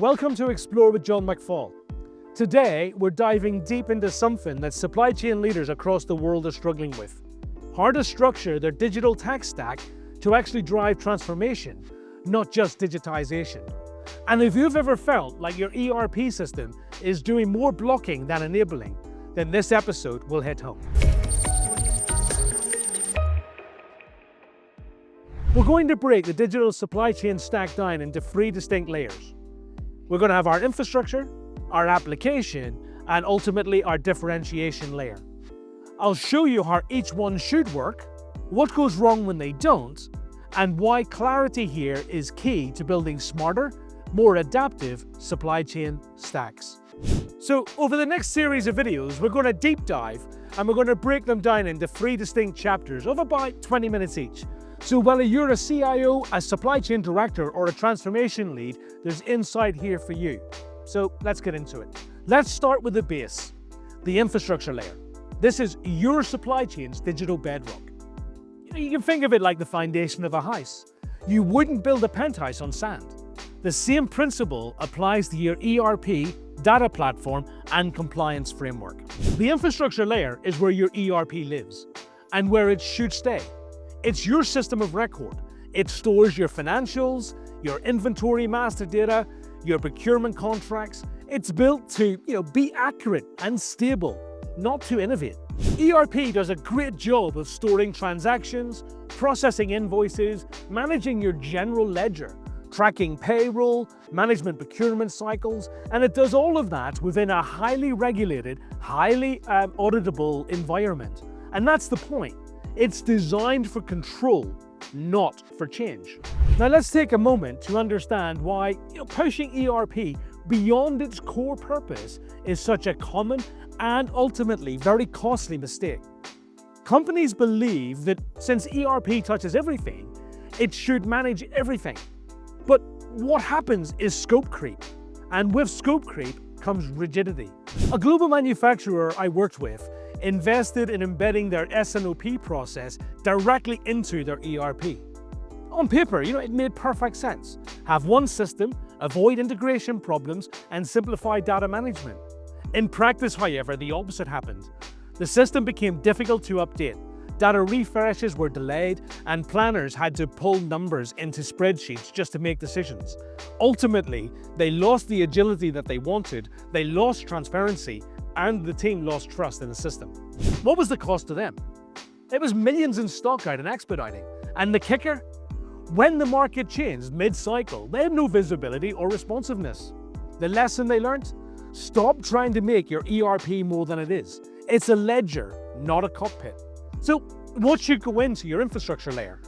Welcome to Explore with John McFall. Today, we're diving deep into something that supply chain leaders across the world are struggling with. How to structure their digital tech stack to actually drive transformation, not just digitization. And if you've ever felt like your ERP system is doing more blocking than enabling, then this episode will hit home. We're going to break the digital supply chain stack down into three distinct layers. We're going to have our infrastructure, our application, and ultimately our differentiation layer. I'll show you how each one should work, what goes wrong when they don't, and why clarity here is key to building smarter, more adaptive supply chain stacks. So over the next series of videos, we're going to deep dive and we're going to break them down into three distinct chapters of about 20 minutes each. So whether you're a CIO, a supply chain director, or a transformation lead, there's insight here for you. So let's get into it. Let's start with the base, the infrastructure layer. This is your supply chain's digital bedrock. You can think of it like the foundation of a house. You wouldn't build a penthouse on sand. The same principle applies to your ERP, data platform, and compliance framework. The infrastructure layer is where your ERP lives and where it should stay. It's your system of record. It stores your financials, your inventory master data, your procurement contracts. It's built to be accurate and stable, not to innovate. ERP does a great job of storing transactions, processing invoices, managing your general ledger, tracking payroll, management procurement cycles, and it does all of that within a highly regulated, highly auditable environment. And that's the point. It's designed for control, not for change. Now let's take a moment to understand why pushing ERP beyond its core purpose is such a common and ultimately very costly mistake. Companies believe that since ERP touches everything, it should manage everything. But what happens is scope creep, and with scope creep comes rigidity. A global manufacturer I worked with invested in embedding their S&OP process directly into their ERP. On paper, it made perfect sense. Have one system, avoid integration problems, and simplify data management. In practice, however, the opposite happened. The system became difficult to update. Data refreshes were delayed, and planners had to pull numbers into spreadsheets just to make decisions. Ultimately, they lost the agility that they wanted, they lost transparency, and the team lost trust in the system. What was the cost to them? It was millions in stock out and expediting. And the kicker? When the market changed mid-cycle, they had no visibility or responsiveness. The lesson they learned? Stop trying to make your ERP more than it is. It's a ledger, not a cockpit. So what should go into your infrastructure layer?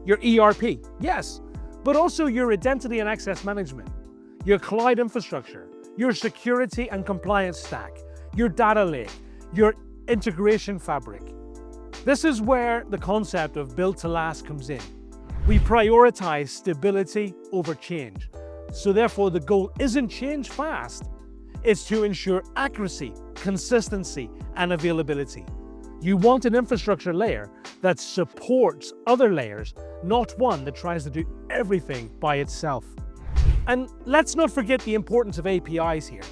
Your ERP, yes, but also your identity and access management, your cloud infrastructure, your security and compliance stack, your data lake, your integration fabric. This is where the concept of built to last comes in. We prioritize stability over change. So therefore the goal isn't change fast, it's to ensure accuracy, consistency, and availability. You want an infrastructure layer that supports other layers, not one that tries to do everything by itself. And let's not forget the importance of APIs here.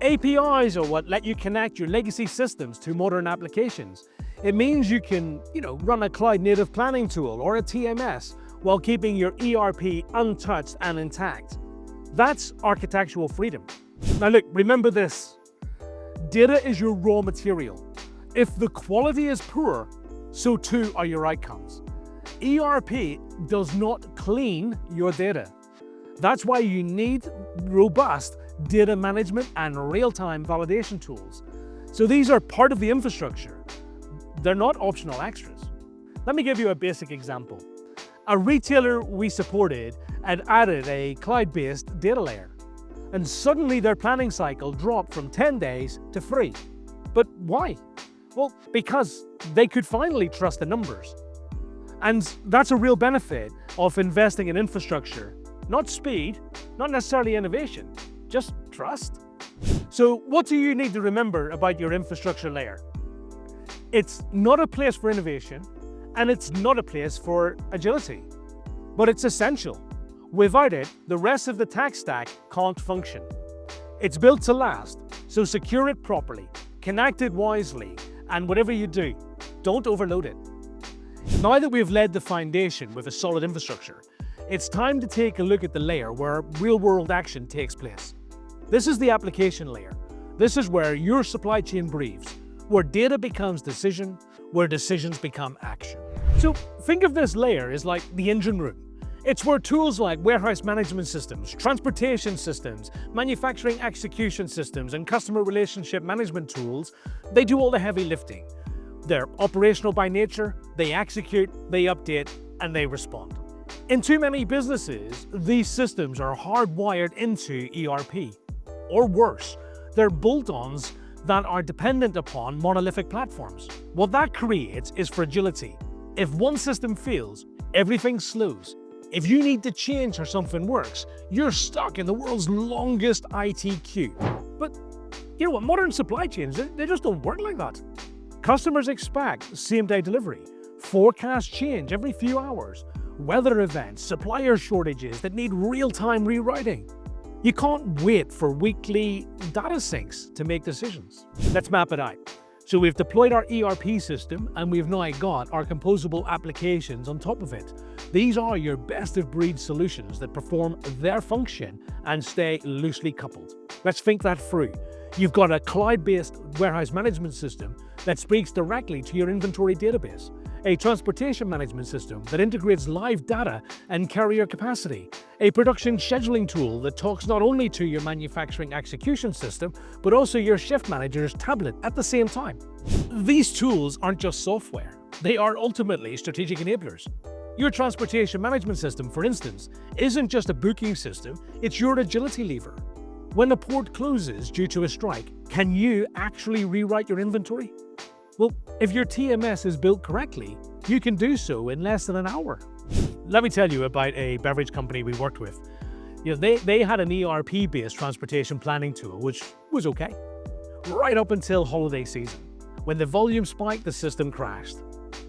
APIs are what let you connect your legacy systems to modern applications. It means you can, run a cloud-native planning tool or a TMS while keeping your ERP untouched and intact. That's architectural freedom. Now look, remember this. Data is your raw material. If the quality is poor, so too are your outcomes. ERP does not clean your data. That's why you need robust data management and real-time validation tools. So these are part of the infrastructure. They're not optional extras. Let me give you a basic example. A retailer we supported had added a cloud-based data layer, and suddenly their planning cycle dropped from 10 days to 3. But why? Well, because they could finally trust the numbers. And that's a real benefit of investing in infrastructure. Not speed, not necessarily innovation, just trust. So what do you need to remember about your infrastructure layer? It's not a place for innovation, and it's not a place for agility, but it's essential. Without it, the rest of the tech stack can't function. It's built to last, so secure it properly, connect it wisely, and whatever you do, don't overload it. Now that we've laid the foundation with a solid infrastructure, it's time to take a look at the layer where real-world action takes place. This is the application layer. This is where your supply chain breathes, where data becomes decision, where decisions become action. So think of this layer as like the engine room. It's where tools like warehouse management systems, transportation systems, manufacturing execution systems, and customer relationship management tools, they do all the heavy lifting. They're operational by nature, they execute, they update, and they respond. In too many businesses, these systems are hardwired into ERP. Or worse, they're bolt-ons that are dependent upon monolithic platforms. What that creates is fragility. If one system fails, everything slows. If you need to change how something works, you're stuck in the world's longest IT queue. But you know what, modern supply chains, they just don't work like that. Customers expect same-day delivery, forecast change every few hours, weather events, supplier shortages that need real-time rewriting. You can't wait for weekly data syncs to make decisions. Let's map it out. So we've deployed our ERP system and we've now got our composable applications on top of it. These are your best-of-breed solutions that perform their function and stay loosely coupled. Let's think that through. You've got a cloud-based warehouse management system that speaks directly to your inventory database, a transportation management system that integrates live data and carrier capacity, a production scheduling tool that talks not only to your manufacturing execution system, but also your shift manager's tablet at the same time. These tools aren't just software, they are ultimately strategic enablers. Your transportation management system, for instance, isn't just a booking system, it's your agility lever. When a port closes due to a strike, can you actually rewrite your inventory? Well, if your TMS is built correctly, you can do so in less than an hour. Let me tell you about a beverage company we worked with. They had an ERP-based transportation planning tool, which was okay, right up until holiday season. When the volume spiked, the system crashed,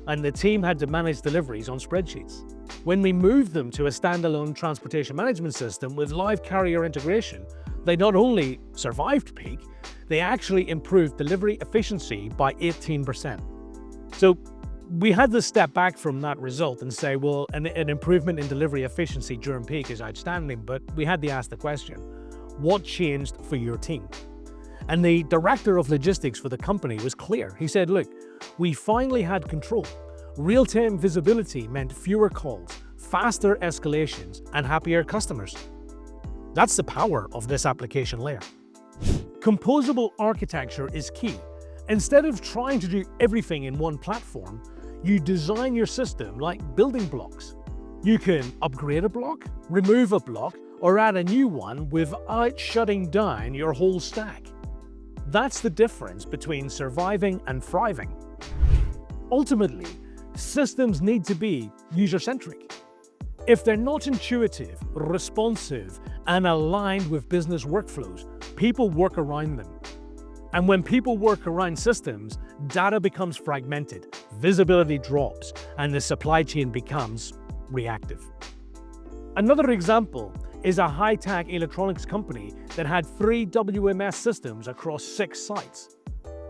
and the team had to manage deliveries on spreadsheets. When we moved them to a standalone transportation management system with live carrier integration, they not only survived peak, they actually improved delivery efficiency by 18%. So we had to step back from that result and say, well, an improvement in delivery efficiency during peak is outstanding, but we had to ask the question, what changed for your team? And the director of logistics for the company was clear. He said, look, we finally had control. Real-time visibility meant fewer calls, faster escalations, and happier customers. That's the power of this application layer. Composable architecture is key. Instead of trying to do everything in one platform, you design your system like building blocks. You can upgrade a block, remove a block, or add a new one without shutting down your whole stack. That's the difference between surviving and thriving. Ultimately, systems need to be user-centric. If they're not intuitive, responsive, and aligned with business workflows, people work around them. And when people work around systems, data becomes fragmented, visibility drops, and the supply chain becomes reactive. Another example is a high-tech electronics company that had 3 WMS systems across 6 sites.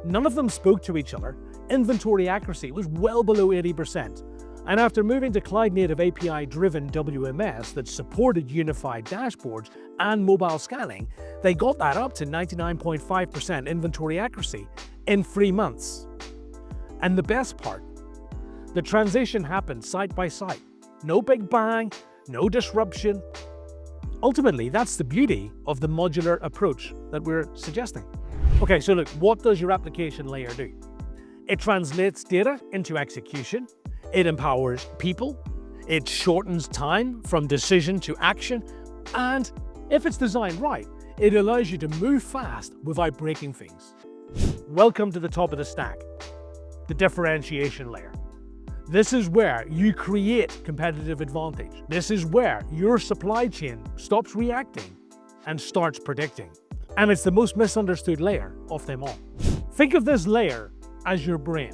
None of them spoke to each other, inventory accuracy was well below 80%, and after moving to cloud-native API-driven WMS that supported unified dashboards and mobile scanning, they got that up to 99.5% inventory accuracy in 3 months. And the best part, the transition happened site by site. No big bang, no disruption. Ultimately, that's the beauty of the modular approach that we're suggesting. Okay, so look, what does your application layer do? It translates data into execution. It empowers people. It shortens time from decision to action. And if it's designed right, it allows you to move fast without breaking things. Welcome to the top of the stack, the differentiation layer. This is where you create competitive advantage. This is where your supply chain stops reacting and starts predicting. And it's the most misunderstood layer of them all. Think of this layer as your brain,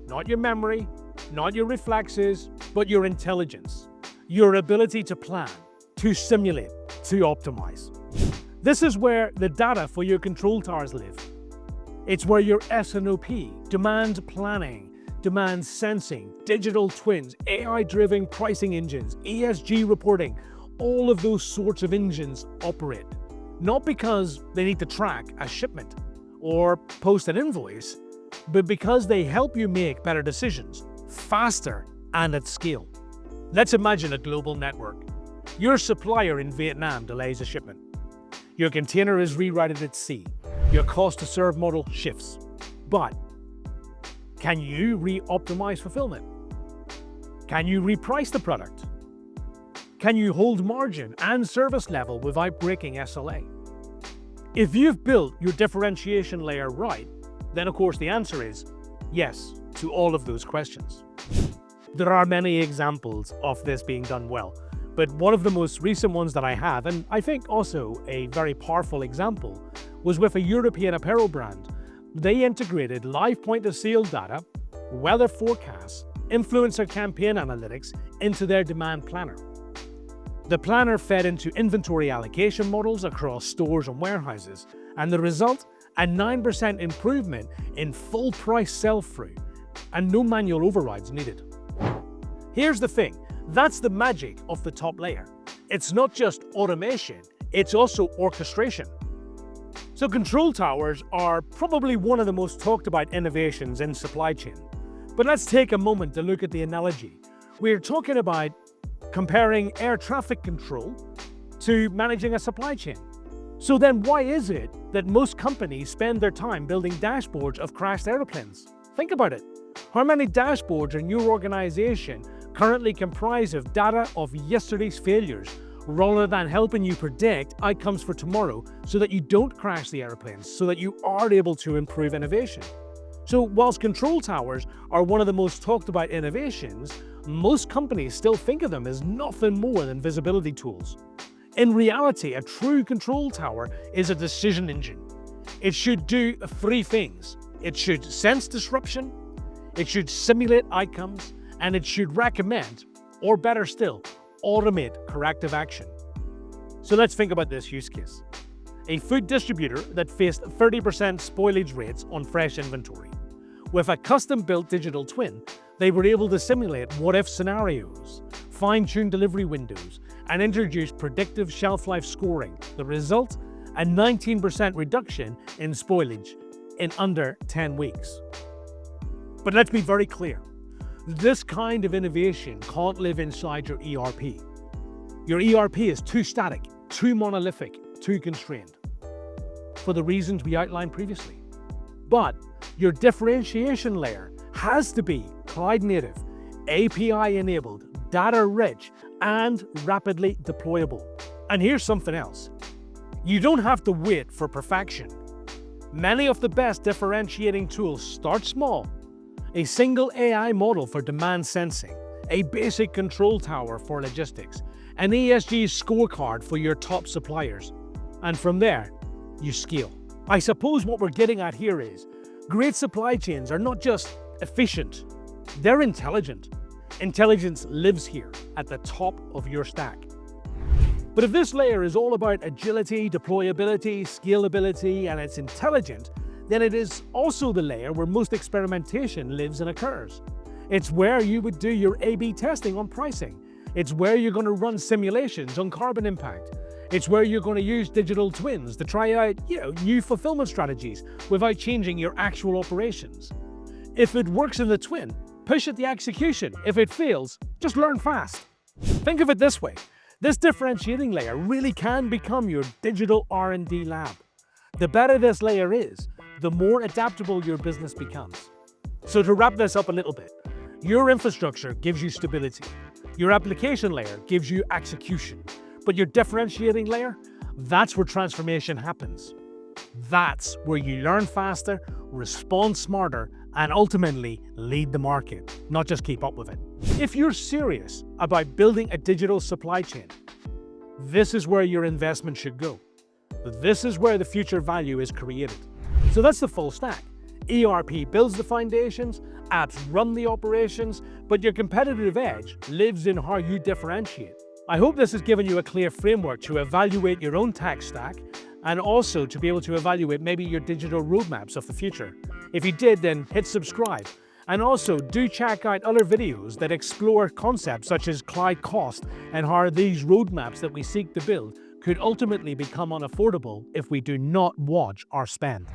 not your memory, not your reflexes, but your intelligence, your ability to plan, to simulate, to optimize. This is where the data for your control towers live. It's where your S&OP, demand planning, demand sensing, digital twins, AI-driven pricing engines, ESG reporting, all of those sorts of engines operate. Not because they need to track a shipment or post an invoice, but because they help you make better decisions, faster and at scale. Let's imagine a global network. Your supplier in Vietnam delays a shipment. Your container is rerouted at sea. Your cost to serve model shifts. But can you re-optimize fulfillment? Can you reprice the product? Can you hold margin and service level without breaking SLA? If you've built your differentiation layer right, then of course the answer is yes to all of those questions. There are many examples of this being done well, but one of the most recent ones that I have, and I think also a very powerful example, was with a European apparel brand. They integrated live point-of-sale data, weather forecasts, influencer campaign analytics into their demand planner. The planner fed into inventory allocation models across stores and warehouses, and the result, a 9% improvement in full price sell-through, and no manual overrides needed. Here's the thing, that's the magic of the top layer. It's not just automation, it's also orchestration. So control towers are probably one of the most talked about innovations in supply chain. But let's take a moment to look at the analogy. We're talking about comparing air traffic control to managing a supply chain. So then why is it that most companies spend their time building dashboards of crashed airplanes? Think about it. How many dashboards in your organization currently comprise of data of yesterday's failures rather than helping you predict outcomes for tomorrow so that you don't crash the airplanes, so that you are able to improve innovation? So whilst control towers are one of the most talked about innovations, most companies still think of them as nothing more than visibility tools. In reality, a true control tower is a decision engine. It should do three things. It should sense disruption, it should simulate outcomes, and it should recommend, or better still, automate corrective action. So let's think about this use case. A food distributor that faced 30% spoilage rates on fresh inventory. With a custom-built digital twin, they were able to simulate what-if scenarios, fine-tune delivery windows, and introduce predictive shelf life scoring. The result? A 19% reduction in spoilage in under 10 weeks. But let's be very clear. This kind of innovation can't live inside your ERP. Your ERP is too static, too monolithic, too constrained, for the reasons we outlined previously. But your differentiation layer has to be cloud-native, API-enabled, data-rich, and rapidly deployable. And here's something else. You don't have to wait for perfection. Many of the best differentiating tools start small. A single AI model for demand sensing, a basic control tower for logistics, an ESG scorecard for your top suppliers. And from there, you scale. I suppose what we're getting at here is, great supply chains are not just efficient, they're intelligent. Intelligence lives here at the top of your stack. But if this layer is all about agility, deployability, scalability, and it's intelligent, then it is also the layer where most experimentation lives and occurs. It's where you would do your A/B testing on pricing. It's where you're going to run simulations on carbon impact. It's where you're going to use digital twins to try out, new fulfillment strategies without changing your actual operations. If it works in the twin, push at the execution. If it fails, just learn fast. Think of it this way. This differentiating layer really can become your digital R&D lab. The better this layer is, the more adaptable your business becomes. So to wrap this up a little bit, your infrastructure gives you stability. Your application layer gives you execution. But your differentiating layer, that's where transformation happens. That's where you learn faster, respond smarter, and ultimately lead the market, not just keep up with it. If you're serious about building a digital supply chain, this is where your investment should go. This is where the future value is created. So that's the full stack. ERP builds the foundations, apps run the operations, but your competitive edge lives in how you differentiate. I hope this has given you a clear framework to evaluate your own tech stack and also to be able to evaluate maybe your digital roadmaps of the future. If you did, then hit subscribe. And also do check out other videos that explore concepts such as cloud cost and how these roadmaps that we seek to build could ultimately become unaffordable if we do not watch our spend.